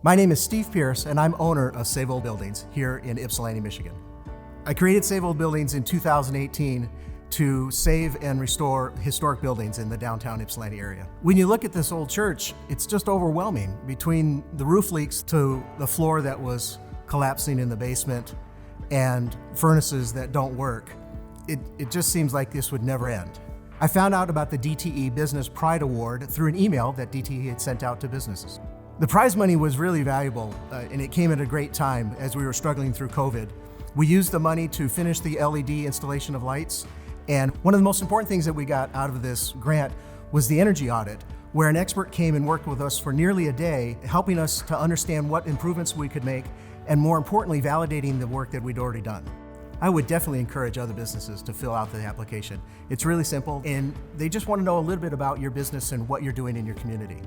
My name is Steve Pierce, and I'm owner of Save Old Buildings here in Ypsilanti, Michigan. I created Save Old Buildings in 2018 to save and restore historic buildings in the downtown Ypsilanti area. When you look at this old church, it's just overwhelming. Between the roof leaks to the floor that was collapsing in the basement and furnaces that don't work, it just seems like this would never end. I found out about the DTE Business Pride Award through an email that DTE had sent out to businesses. The prize money was really valuable, and it came at a great time as we were struggling through COVID. We used the money to finish the LED installation of lights, and one of the most important things that we got out of this grant was the energy audit, where an expert came and worked with us for nearly a day, helping us to understand what improvements we could make, and more importantly, validating the work that we'd already done. I would definitely encourage other businesses to fill out the application. It's really simple, and they just want to know a little bit about your business and what you're doing in your community.